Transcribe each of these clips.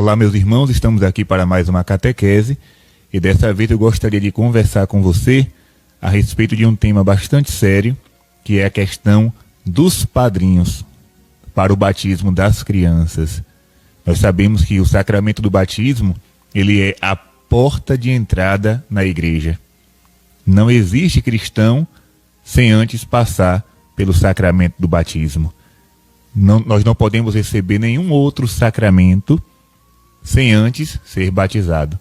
Olá, meus irmãos, estamos aqui para mais uma catequese e dessa vez eu gostaria de conversar com você a respeito de um tema bastante sério, que é a questão dos padrinhos para o batismo das crianças. Nós sabemos que o sacramento do batismo, ele é a porta de entrada na igreja. Não existe cristão sem antes passar pelo sacramento do batismo. Nós não podemos receber nenhum outro sacramento sem antes ser batizado.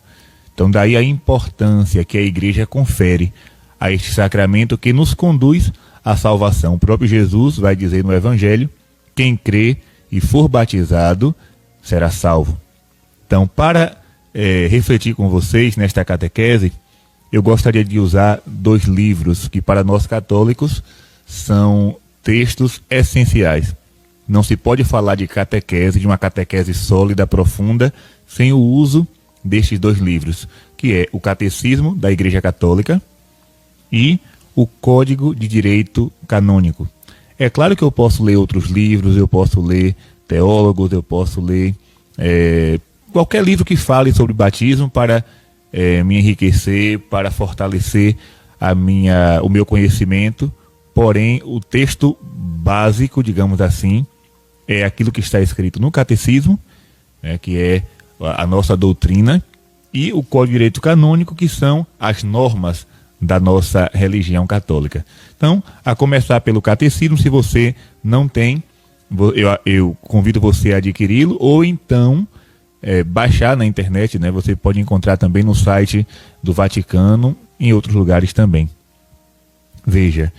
Então daí a importância que a igreja confere a este sacramento que nos conduz à salvação. O próprio Jesus vai dizer no Evangelho: quem crê e for batizado será salvo. Então, para refletir com vocês nesta catequese, eu gostaria de usar 2 livros que para nós católicos são textos essenciais. Não se pode falar de catequese, de uma catequese sólida, profunda, sem o uso destes 2 livros, que é o Catecismo da Igreja Católica e o Código de Direito Canônico. É claro que eu posso ler outros livros, eu posso ler teólogos, eu posso ler qualquer livro que fale sobre batismo para me enriquecer, para fortalecer o meu conhecimento. Porém, o texto básico, digamos assim, é aquilo que está escrito no Catecismo, que é a nossa doutrina, e o Código de Direito Canônico, que são as normas da nossa religião católica. Então, a começar pelo Catecismo, se você não tem, eu convido você a adquiri-lo, ou então baixar na internet, né? Você pode encontrar também no site do Vaticano, em outros lugares também. Veja,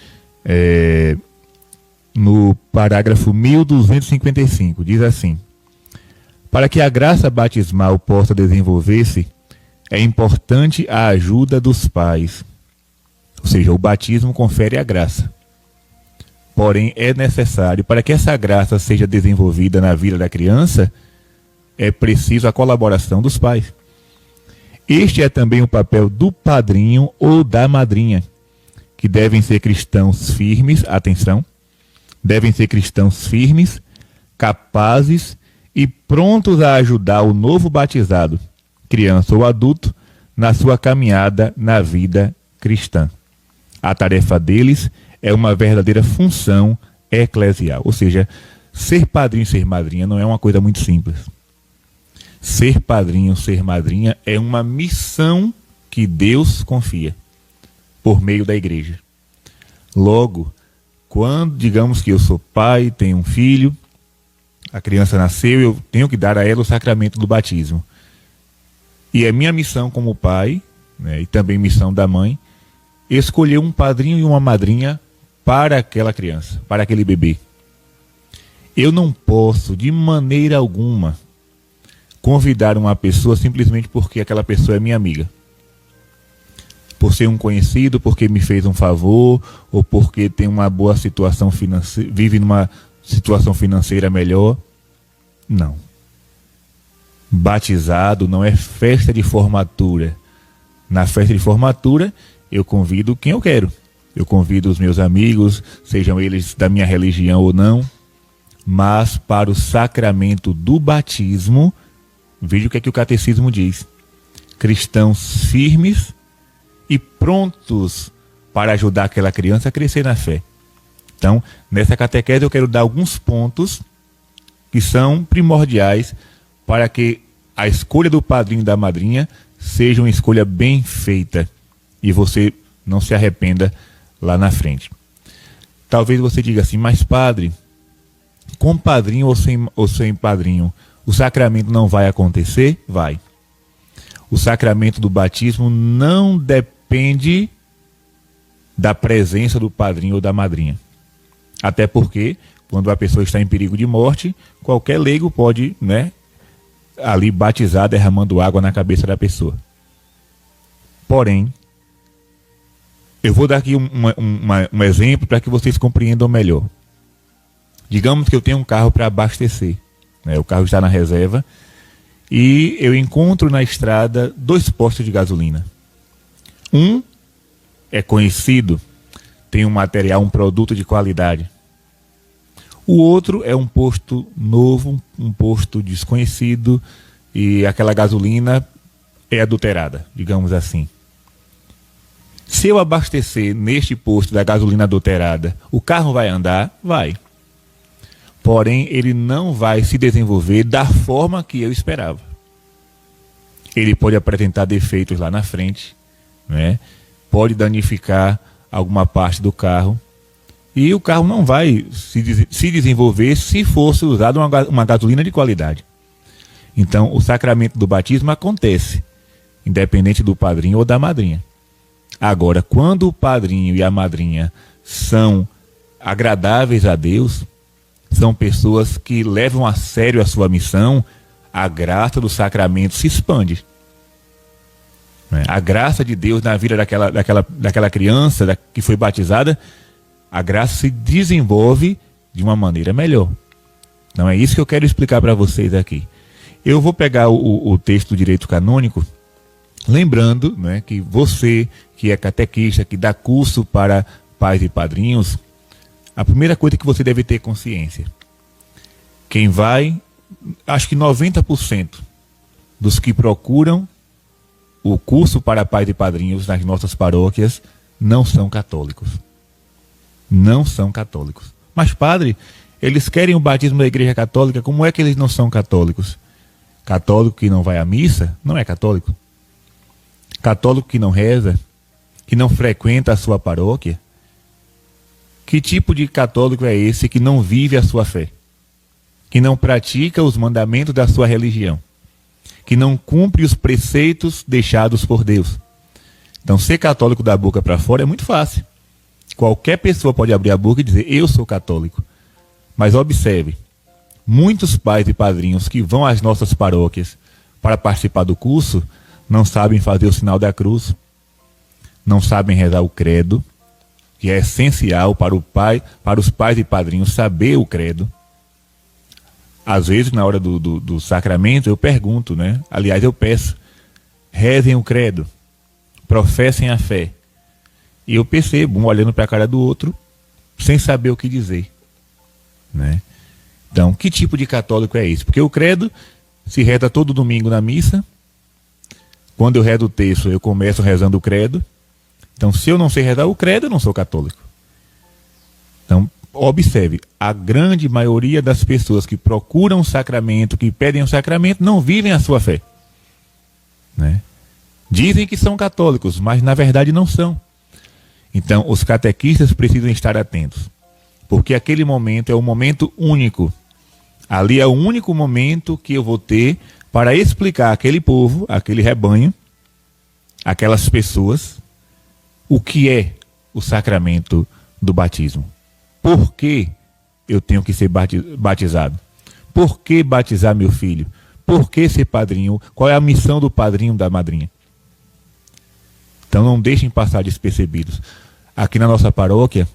no parágrafo 1255, diz assim: para que a graça batismal possa desenvolver-se, é importante a ajuda dos pais. Ou seja, o batismo confere a graça. Porém, é necessário, para que essa graça seja desenvolvida na vida da criança, é preciso a colaboração dos pais. Este é também o papel do padrinho ou da madrinha, que devem ser cristãos firmes, atenção, devem ser cristãos firmes, capazes e prontos a ajudar o novo batizado, criança ou adulto, na sua caminhada na vida cristã. A tarefa deles é uma verdadeira função eclesial. Ou seja, ser padrinho e ser madrinha não é uma coisa muito simples. Ser padrinho, ser madrinha é uma missão que Deus confia por meio da igreja. Logo, quando digamos que eu sou pai, tenho um filho, a criança nasceu, eu tenho que dar a ela o sacramento do batismo. E é minha missão como pai, né, e também missão da mãe, escolher um padrinho e uma madrinha para aquela criança, para aquele bebê. Eu não posso, de maneira alguma, convidar uma pessoa simplesmente porque aquela pessoa é minha amiga. Por ser um conhecido, porque me fez um favor, ou porque tem uma boa situação financeira, vive numa situação financeira melhor. Não. Batizado não é festa de formatura. Na festa de formatura, eu convido quem eu quero. Eu convido os meus amigos, sejam eles da minha religião ou não, mas para o sacramento do batismo, veja o que é que o Catecismo diz: cristãos firmes e prontos para ajudar aquela criança a crescer na fé. Então, nessa catequese eu quero dar alguns pontos que são primordiais para que a escolha do padrinho e da madrinha seja uma escolha bem feita e você não se arrependa lá na frente. Talvez você diga assim: mas padre, com padrinho ou sem padrinho, o sacramento não vai acontecer? Vai. O sacramento do batismo não depende da presença do padrinho ou da madrinha. Até porque, quando a pessoa está em perigo de morte, qualquer leigo pode, ali batizar, derramando água na cabeça da pessoa. Porém, eu vou dar aqui um exemplo para que vocês compreendam melhor. Digamos que eu tenho um carro para abastecer, o carro está na reserva, e eu encontro na estrada 2 postos de gasolina. Um é conhecido, tem um material, um produto de qualidade. O outro é um posto novo, um posto desconhecido, e aquela gasolina é adulterada, digamos assim. Se eu abastecer neste posto da gasolina adulterada, o carro vai andar? Vai. Porém, ele não vai se desenvolver da forma que eu esperava. Ele pode apresentar defeitos lá na frente, né? Pode danificar alguma parte do carro. E o carro não vai se desenvolver se fosse usado uma gasolina de qualidade. Então, o sacramento do batismo acontece, independente do padrinho ou da madrinha. Agora, quando o padrinho e a madrinha são agradáveis a Deus, são pessoas que levam a sério a sua missão, a graça do sacramento se expande. A graça de Deus na vida daquela criança que foi batizada, a graça se desenvolve de uma maneira melhor. Então é isso que eu quero explicar para vocês aqui. Eu vou pegar o texto do direito canônico, lembrando, né, que você que é catequista, que dá curso para pais e padrinhos, a primeira coisa que você deve ter consciência: quem vai, acho que 90% dos que procuram o curso para pais e padrinhos nas nossas paróquias não são católicos. Não são católicos. Mas, padre, eles querem o batismo da Igreja Católica, como é que eles não são católicos? Católico que não vai à missa não é católico. Católico que não reza, que não frequenta a sua paróquia. Que tipo de católico é esse que não vive a sua fé? Que não pratica os mandamentos da sua religião? Que não cumpre os preceitos deixados por Deus? Então, ser católico da boca para fora é muito fácil. Qualquer pessoa pode abrir a boca e dizer, eu sou católico. Mas observe, muitos pais e padrinhos que vão às nossas paróquias para participar do curso não sabem fazer o sinal da cruz, não sabem rezar o credo, que é essencial para os pais e padrinhos saber o credo. Às vezes, na hora do sacramento, eu pergunto, né? Aliás, eu peço, rezem o credo, professem a fé. E eu percebo, um olhando para a cara do outro, sem saber o que dizer, né? Então, que tipo de católico é esse? Porque o credo se reza todo domingo na missa. Quando eu rezo o texto, eu começo rezando o credo. Então, se eu não sei rezar o credo, eu não sou católico. Então, observe, a grande maioria das pessoas que procuram o sacramento, que pedem o sacramento, não vivem a sua fé, né? Dizem que são católicos, mas na verdade não são. Então, os catequistas precisam estar atentos, porque aquele momento é um momento único. Ali é o único momento que eu vou ter para explicar àquele povo, àquele rebanho, aquelas pessoas, o que é o sacramento do batismo. Por que eu tenho que ser batizado? Por que batizar meu filho? Por que ser padrinho? Qual é a missão do padrinho, da madrinha? Então não deixem passar despercebidos. Aqui na nossa paróquia,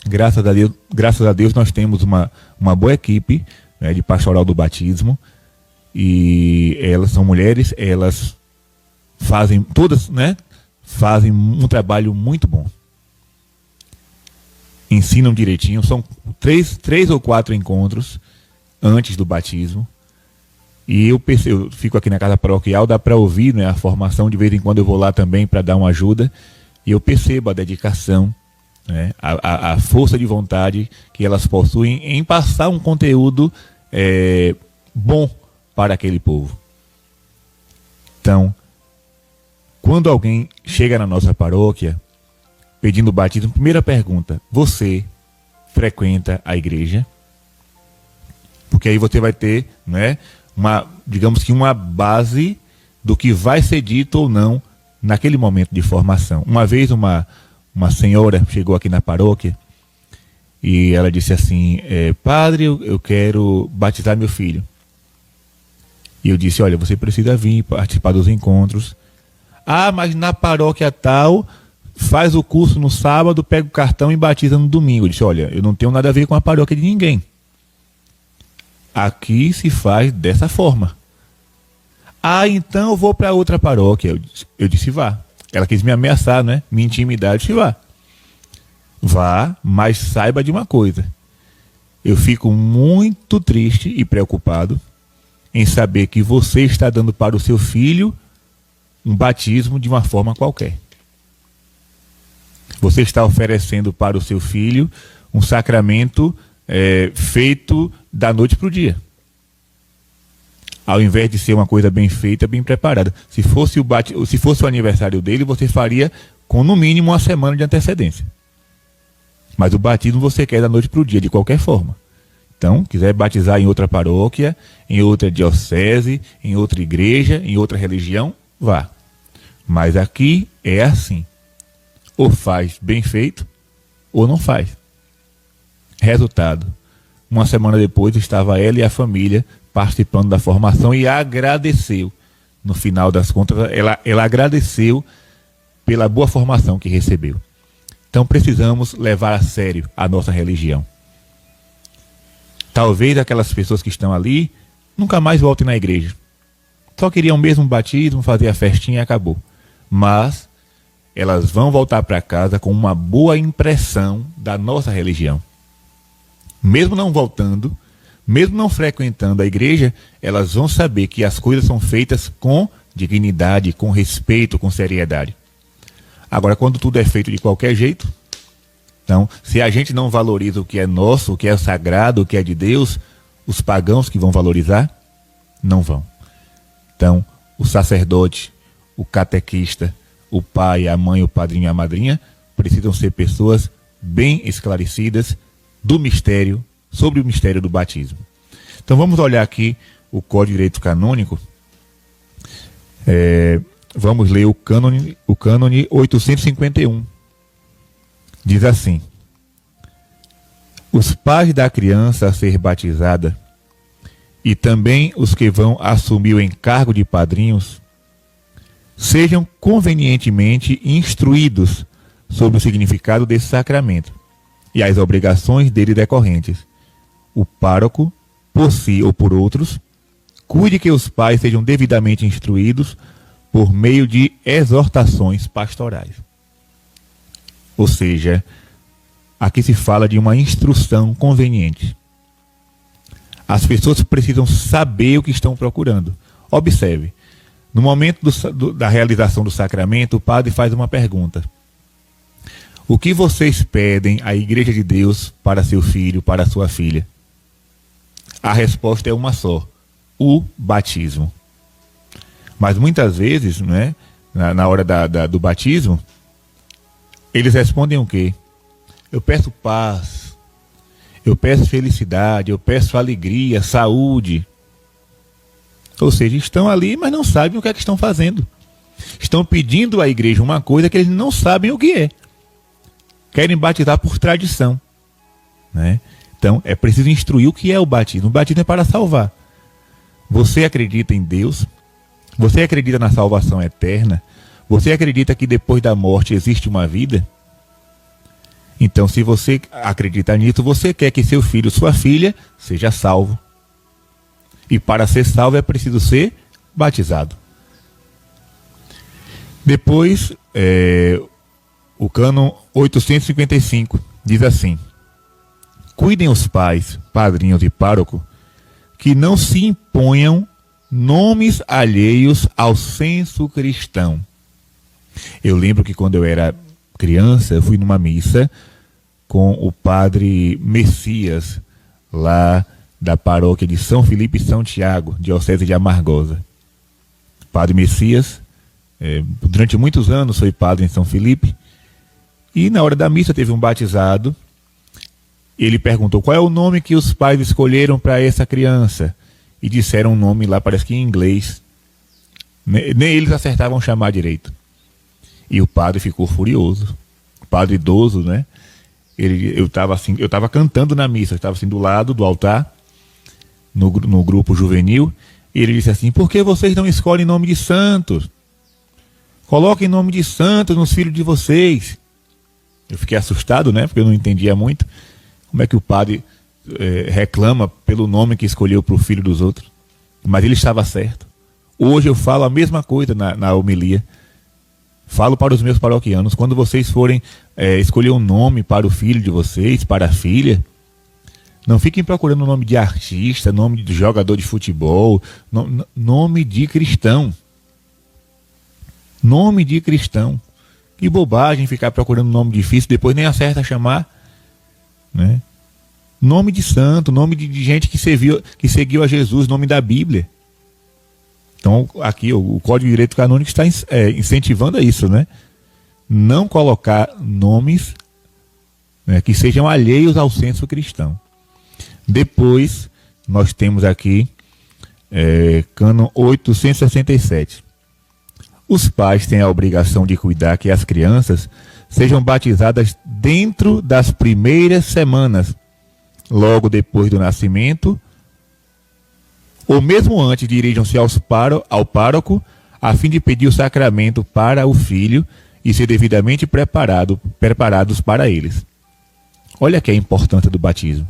graças a Deus nós temos uma boa equipe, né, de pastoral do batismo, e elas são mulheres, elas fazem, todas, né, fazem um trabalho muito bom. Ensinam direitinho, são três ou quatro encontros antes do batismo. E eu fico aqui na casa paroquial, dá para ouvir, né, a formação, de vez em quando eu vou lá também para dar uma ajuda, e eu percebo a dedicação, né, a força de vontade que elas possuem em passar um conteúdo bom para aquele povo. Então, quando alguém chega na nossa paróquia pedindo batismo, primeira pergunta: você frequenta a igreja? Porque aí você vai ter, né, digamos que uma base do que vai ser dito ou não naquele momento de formação. Uma vez uma senhora chegou aqui na paróquia e ela disse assim, padre, eu quero batizar meu filho. E eu disse, olha, você precisa vir participar dos encontros. Ah, mas na paróquia tal, faz o curso no sábado, pega o cartão e batiza no domingo. Eu disse, olha, eu não tenho nada a ver com a paróquia de ninguém. Aqui se faz dessa forma. Ah, então eu vou para outra paróquia. Eu disse, vá. Ela quis me ameaçar, né? Me intimidar. Eu disse, vá. Vá, mas saiba de uma coisa. Eu fico muito triste e preocupado em saber que você está dando para o seu filho um batismo de uma forma qualquer. Você está oferecendo para o seu filho um sacramento feito da noite para o dia. Ao invés de ser uma coisa bem feita, bem preparada. Se fosse o aniversário dele, você faria com no mínimo uma semana de antecedência. Mas o batismo você quer da noite para o dia, de qualquer forma. Então, quiser batizar em outra paróquia, em outra diocese, em outra igreja, em outra religião, vá. Mas aqui é assim. Ou faz bem feito, ou não faz. Resultado. Uma semana depois estava ela e a família participando da formação e agradeceu. No final das contas, ela agradeceu pela boa formação que recebeu. Então precisamos levar a sério a nossa religião. Talvez aquelas pessoas que estão ali nunca mais voltem na igreja. Só queriam mesmo batismo, fazer a festinha e acabou. Mas elas vão voltar para casa com uma boa impressão da nossa religião. Mesmo não voltando, mesmo não frequentando a igreja, elas vão saber que as coisas são feitas com dignidade, com respeito, com seriedade. Agora, quando tudo é feito de qualquer jeito, então, se a gente não valoriza o que é nosso, o que é sagrado, o que é de Deus, os pagãos que vão valorizar, não vão. Então, o sacerdote, o catequista, o pai, a mãe, o padrinho e a madrinha precisam ser pessoas bem esclarecidas do mistério, sobre o mistério do batismo. Então vamos olhar aqui o Código de Direito Canônico. Vamos ler o cânone 851. Diz assim: os pais da criança a ser batizada e também os que vão assumir o encargo de padrinhos sejam convenientemente instruídos sobre o significado desse sacramento e as obrigações dele decorrentes. O pároco, por si ou por outros, cuide que os pais sejam devidamente instruídos por meio de exortações pastorais. Ou seja, aqui se fala de uma instrução conveniente. As pessoas precisam saber o que estão procurando. Observe, no momento da realização do sacramento, o padre faz uma pergunta: o que vocês pedem à Igreja de Deus para seu filho, para sua filha? A resposta é uma só: o batismo. Mas muitas vezes, né, na hora do batismo, eles respondem o quê? Eu peço paz, eu peço felicidade, eu peço alegria, saúde. Ou seja, estão ali, mas não sabem o que é que estão fazendo. Estão pedindo à igreja uma coisa que eles não sabem o que é. Querem batizar por tradição, né? Então, é preciso instruir o que é o batismo. O batismo é para salvar. Você acredita em Deus? Você acredita na salvação eterna? Você acredita que depois da morte existe uma vida? Então, se você acredita nisso, você quer que seu filho, sua filha, seja salvo. E para ser salvo é preciso ser batizado. Depois, o cânon 855 diz assim: cuidem os pais, padrinhos e pároco, que não se imponham nomes alheios ao senso cristão. Eu lembro que quando eu era criança, eu fui numa missa com o padre Messias, lá da paróquia de São Felipe e São Tiago, diocese de Amargosa. Padre Messias, durante muitos anos foi padre em São Felipe, e na hora da missa teve um batizado. Ele perguntou qual é o nome que os pais escolheram para essa criança, e disseram um nome lá, parece que em inglês. Nem eles acertavam chamar direito. E o padre ficou furioso. O padre idoso, né? Eu estava cantando na missa, eu estava assim do lado do altar, no grupo juvenil, e ele disse assim: por que vocês não escolhem nome de santos? Coloquem nome de santos nos filhos de vocês. Eu fiquei assustado, né? Porque eu não entendia muito. Como é que o padre reclama pelo nome que escolheu para o filho dos outros? Mas ele estava certo. Hoje eu falo a mesma coisa na homilia. Falo para os meus paroquianos: quando vocês forem escolher um nome para o filho de vocês, para a filha, Não fiquem procurando nome de artista, nome de jogador de futebol, nome de cristão. Nome de cristão. Que bobagem ficar procurando nome difícil, depois nem acerta a chamar. Né? Nome de santo, nome de gente que seguiu a Jesus, nome da Bíblia. Então, aqui o Código de Direito Canônico está incentivando a isso, né? Não colocar nomes, né, que sejam alheios ao senso cristão. Depois, nós temos aqui Cânon 867. Os pais têm a obrigação de cuidar que as crianças sejam batizadas dentro das primeiras semanas, logo depois do nascimento, ou mesmo antes, dirijam-se ao pároco a fim de pedir o sacramento para o filho e ser devidamente preparados para eles. Olha que é a importância do batismo.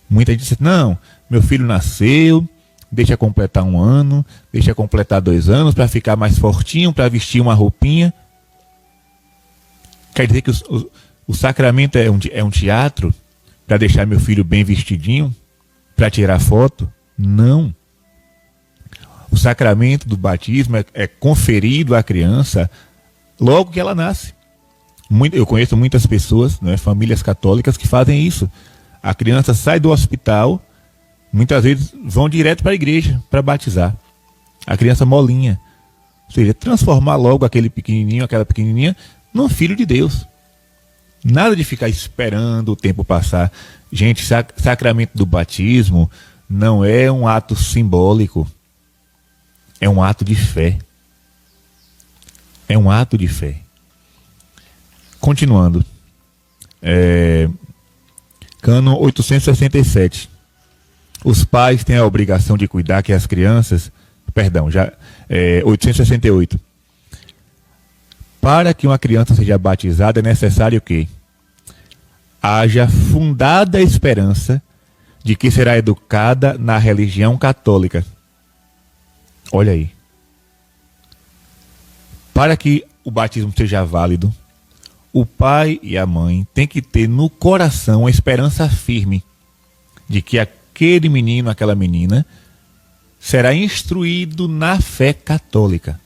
Muita gente diz, não, meu filho nasceu, deixa completar 1 ano, deixa completar 2 anos para ficar mais fortinho, para vestir uma roupinha. Quer dizer que o sacramento é um teatro para deixar meu filho bem vestidinho, para tirar foto? Não. O sacramento do batismo é conferido à criança logo que ela nasce. Eu conheço muitas pessoas, né, famílias católicas, que fazem isso. A criança sai do hospital, muitas vezes vão direto para a igreja para batizar. A criança molinha. Ou seja, transformar logo aquele pequenininho, aquela pequenininha, num filho de Deus. Nada de ficar esperando o tempo passar. Gente, sacramento do batismo não é um ato simbólico. É um ato de fé. É um ato de fé. Continuando. Cânon 867. Os pais têm a obrigação de cuidar que as crianças... 868. Para que uma criança seja batizada é necessário que haja fundada esperança de que será educada na religião católica. Olha aí. Para que o batismo seja válido, o pai e a mãe têm que ter no coração a esperança firme de que aquele menino, aquela menina, será instruído na fé católica.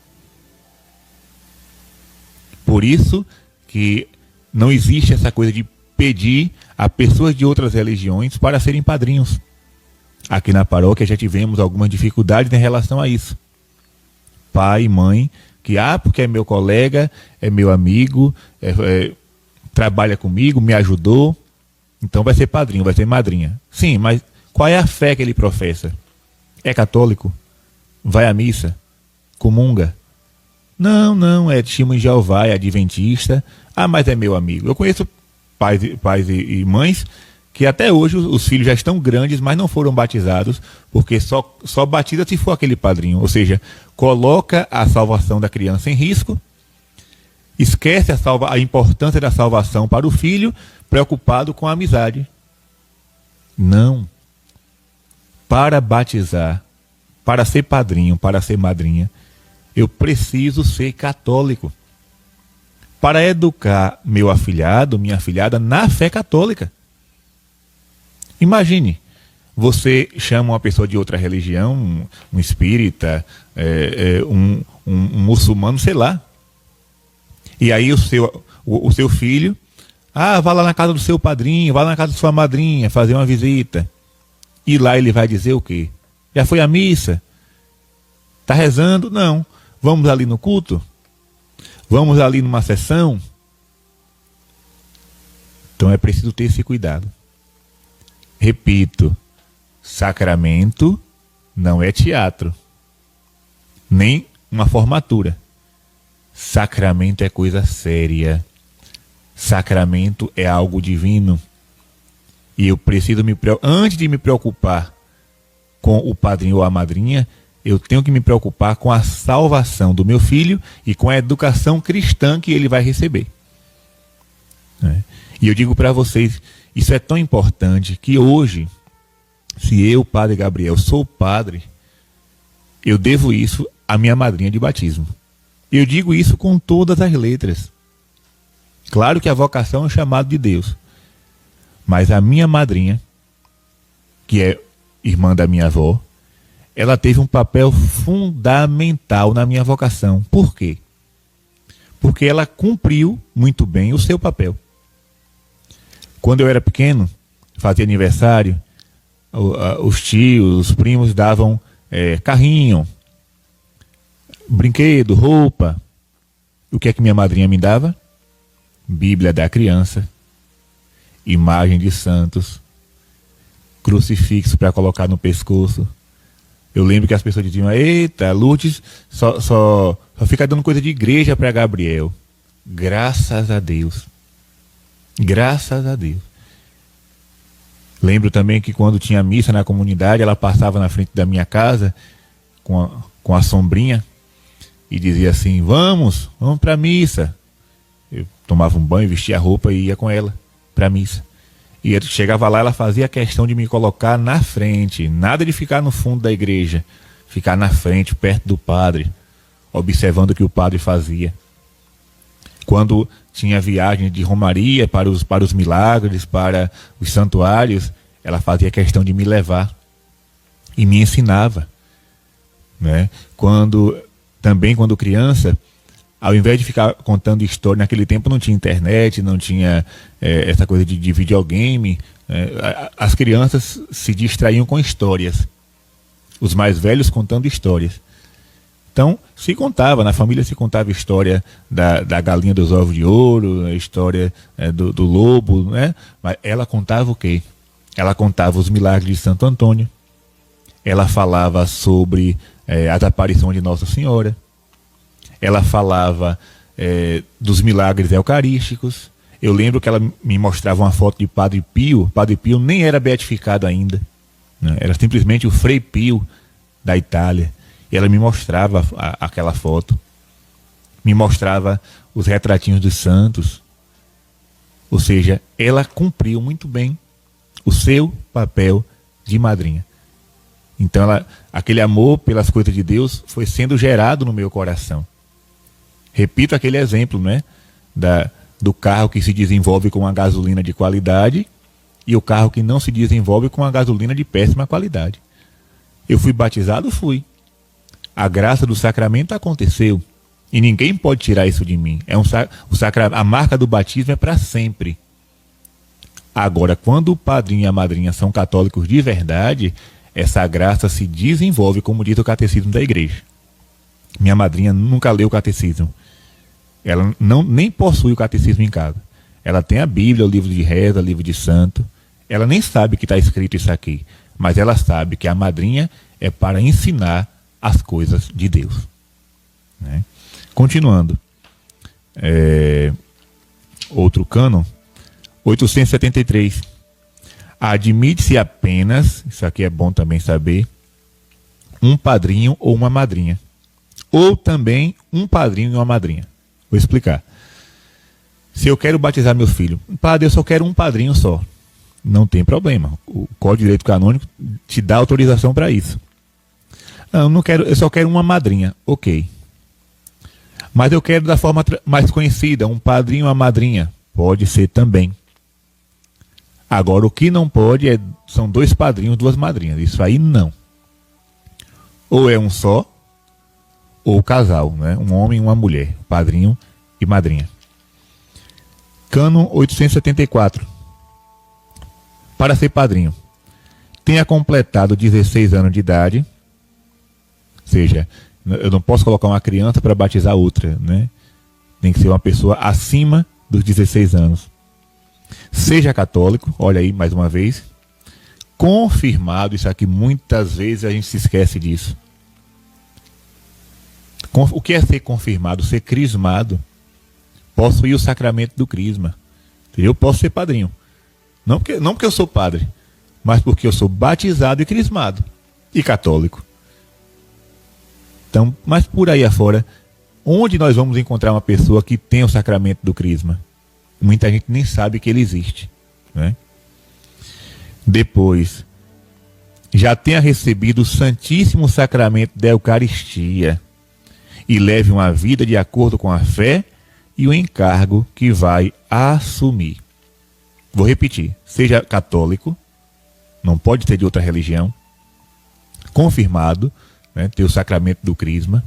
Por isso que não existe essa coisa de pedir a pessoas de outras religiões para serem padrinhos. Aqui na paróquia já tivemos algumas dificuldades em relação a isso. Pai e mãe, que porque é meu colega, é meu amigo, trabalha comigo, me ajudou, então vai ser padrinho, vai ser madrinha. Sim, mas qual é a fé que ele professa? É católico? Vai à missa? Comunga? Não, é testemunho de Jeová, é adventista. Mas é meu amigo. Eu conheço pais e mães que até hoje os filhos já estão grandes, mas não foram batizados, porque só batiza se for aquele padrinho. Ou seja, coloca a salvação da criança em risco, esquece a importância da salvação para o filho, preocupado com a amizade. Não. Para batizar, para ser padrinho, para ser madrinha, eu preciso ser católico. Para educar meu afilhado, minha afilhada na fé católica. Imagine, você chama uma pessoa de outra religião, um espírita, um muçulmano, sei lá. E aí o seu filho, vá lá na casa do seu padrinho, vá lá na casa da sua madrinha, fazer uma visita. E lá ele vai dizer o quê? Já foi à missa? Está rezando? Não. Vamos ali no culto? Vamos ali numa sessão? Então é preciso ter esse cuidado. Repito, sacramento não é teatro, nem uma formatura. Sacramento é coisa séria. Sacramento é algo divino. E eu preciso antes de me preocupar com o padrinho ou a madrinha, eu tenho que me preocupar com a salvação do meu filho e com a educação cristã que ele vai receber. E eu digo para vocês, isso é tão importante que hoje, se eu, Padre Gabriel, sou padre, eu devo isso à minha madrinha de batismo. Eu digo isso com todas as letras. Claro que a vocação é um chamado de Deus. Mas a minha madrinha que é irmã da minha avó, ela teve um papel fundamental na minha vocação. Por quê? Porque ela cumpriu muito bem o seu papel. Quando eu era pequeno, fazia aniversário, os tios, os primos davam carrinho, brinquedo, roupa. O que é que minha madrinha me dava? Bíblia da criança, imagem de santos, crucifixo para colocar no pescoço. Eu lembro que as pessoas diziam: eita, Lourdes só fica dando coisa de igreja para Gabriel. Graças a Deus. Graças a Deus. Lembro também que quando tinha missa na comunidade, ela passava na frente da minha casa com a sombrinha e dizia assim: vamos para a missa. Eu tomava um banho, vestia a roupa e ia com ela para a missa. E chegava lá, ela fazia questão de me colocar na frente, nada de ficar no fundo da igreja, ficar na frente, perto do padre, observando o que o padre fazia. Quando tinha viagem de romaria para os milagres, para os santuários, ela fazia questão de me levar e me ensinava, né? Também quando criança, ao invés de ficar contando história, naquele tempo não tinha internet, não tinha essa coisa de videogame, as crianças se distraíam com histórias, os mais velhos contando histórias. Então, na família se contava a história da galinha dos ovos de ouro, a história do lobo, né? Mas ela contava o quê? Ela contava os milagres de Santo Antônio, ela falava sobre as aparições de Nossa Senhora, ela falava dos milagres eucarísticos. Eu lembro que ela me mostrava uma foto de Padre Pio. Padre Pio nem era beatificado ainda, né? Era simplesmente o Frei Pio da Itália. E ela me mostrava aquela foto, me mostrava os retratinhos dos santos. Ou seja, ela cumpriu muito bem o seu papel de madrinha. Então, aquele amor pelas coisas de Deus foi sendo gerado no meu coração. Repito aquele exemplo, né? Do carro que se desenvolve com a gasolina de qualidade e o carro que não se desenvolve com a gasolina de péssima qualidade. Eu fui batizado? Fui. A graça do sacramento aconteceu e ninguém pode tirar isso de mim. A marca do batismo é para sempre. Agora, quando o padrinho e a madrinha são católicos de verdade, essa graça se desenvolve, como diz o catecismo da igreja. Minha madrinha nunca leu o catecismo. Ela nem possui o catecismo em casa. Ela tem a Bíblia, o livro de reza, o livro de santo. Ela nem sabe que está escrito isso aqui, mas ela sabe que a madrinha é para ensinar as coisas de Deus, né? Continuando, outro cânon, 873. Admite-se apenas, isso aqui é bom também saber, um padrinho ou uma madrinha, ou também um padrinho e uma madrinha. Vou explicar. Se eu quero batizar meu filho, padre, eu só quero um padrinho só. Não tem problema. O Código de Direito Canônico te dá autorização para isso. Não quero, eu só quero uma madrinha. Ok. Mas eu quero da forma mais conhecida, um padrinho ou uma madrinha. Pode ser também. Agora, o que não pode são dois padrinhos, duas madrinhas. Isso aí não. Ou é um só, ou casal, né? Um homem e uma mulher. Padrinho e madrinha. Cânon 874. Para ser padrinho, tenha completado 16 anos de idade. Ou seja, eu não posso colocar uma criança para batizar outra, né? Tem que ser uma pessoa acima dos 16 anos. Seja católico, olha aí mais uma vez. Confirmado, isso aqui muitas vezes a gente se esquece disso. O que é ser confirmado? Ser crismado. Possuir o sacramento do crisma. Eu posso ser padrinho. Não porque eu sou padre, mas porque eu sou batizado e crismado. E católico. Então, mas por aí afora, onde nós vamos encontrar uma pessoa que tem o sacramento do crisma? Muita gente nem sabe que ele existe, né? Depois, já tenha recebido o Santíssimo Sacramento da Eucaristia e leve uma vida de acordo com a fé e o encargo que vai assumir. Vou repetir, seja católico, não pode ser de outra religião, confirmado, né, ter o sacramento do crisma.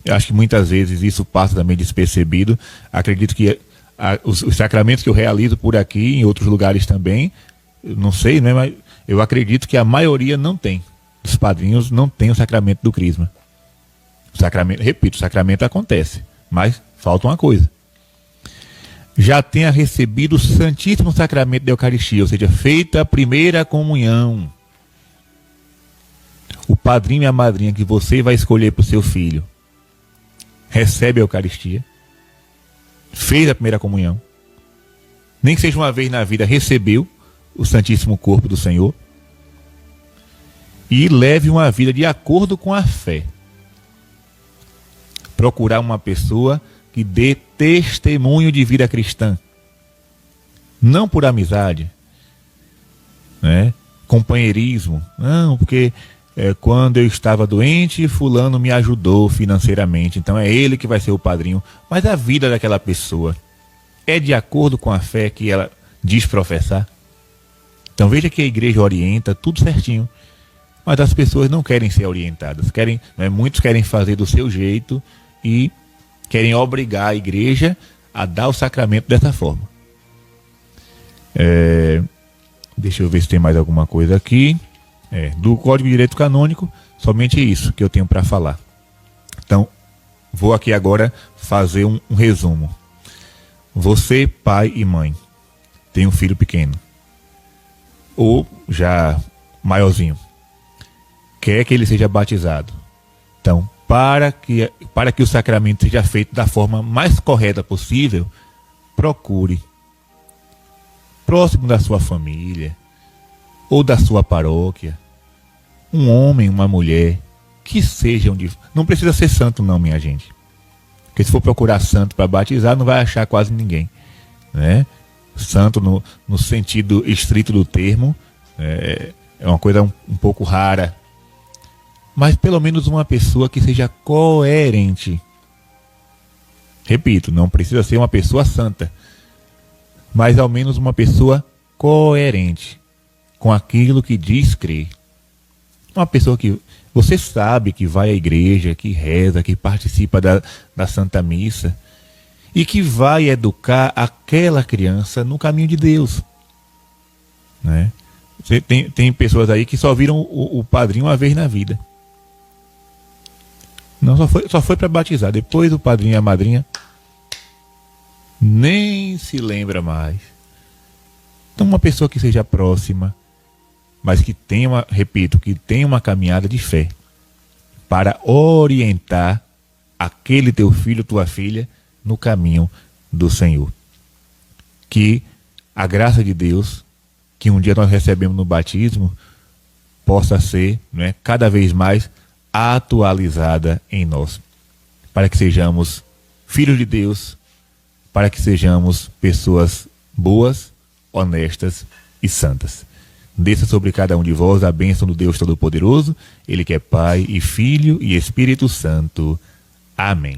Eu acho que muitas vezes isso passa também despercebido. Acredito que os sacramentos que eu realizo por aqui, em outros lugares também, eu não sei, né, mas eu acredito que a maioria não tem. Os padrinhos não tem o sacramento do crisma. O sacramento, repito, o sacramento acontece, mas falta uma coisa. Já tenha recebido o Santíssimo Sacramento da Eucaristia, ou seja, feita a primeira comunhão. O padrinho e a madrinha que você vai escolher para o seu filho recebe a Eucaristia, fez a primeira comunhão, nem que seja uma vez na vida, recebeu o Santíssimo Corpo do Senhor, e leve uma vida de acordo com a fé. Procurar uma pessoa que dê testemunho de vida cristã, não por amizade, né? Companheirismo, não, porque quando eu estava doente, fulano me ajudou financeiramente, então é ele que vai ser o padrinho. Mas a vida daquela pessoa é de acordo com a fé que ela diz professar? Então veja que a igreja orienta tudo certinho, mas as pessoas não querem ser orientadas, querem, né, muitos querem fazer do seu jeito e querem obrigar a igreja a dar o sacramento dessa forma. Deixa eu ver se tem mais alguma coisa aqui. Do Código de Direito Canônico, somente isso que eu tenho para falar. Então, vou aqui agora fazer um resumo. Você, pai e mãe, tem um filho pequeno, ou já maiorzinho, quer que ele seja batizado. Então, para que o sacramento seja feito da forma mais correta possível, procure, próximo da sua família, ou da sua paróquia, um homem, uma mulher, que sejam de... Não precisa ser santo não, minha gente. Porque se for procurar santo para batizar, não vai achar quase ninguém, né? Santo no sentido estrito do termo, é uma coisa um pouco rara. Mas pelo menos uma pessoa que seja coerente. Repito, não precisa ser uma pessoa santa, mas ao menos uma pessoa coerente com aquilo que diz crer. Uma pessoa que você sabe que vai à igreja, que reza, que participa da Santa Missa e que vai educar aquela criança no caminho de Deus, né? Tem pessoas aí que só viram o padrinho uma vez na vida. Não, só foi para batizar. Depois o padrinho e a madrinha nem se lembra mais. Então uma pessoa que seja próxima, mas que tenha, que tenha uma caminhada de fé para orientar aquele teu filho, tua filha, no caminho do Senhor. Que a graça de Deus, que um dia nós recebemos no batismo, possa ser, né, cada vez mais atualizada em nós, para que sejamos filhos de Deus, para que sejamos pessoas boas, honestas e santas. Desça sobre cada um de vós a bênção do Deus Todo-Poderoso, Ele que é Pai e Filho e Espírito Santo. Amém.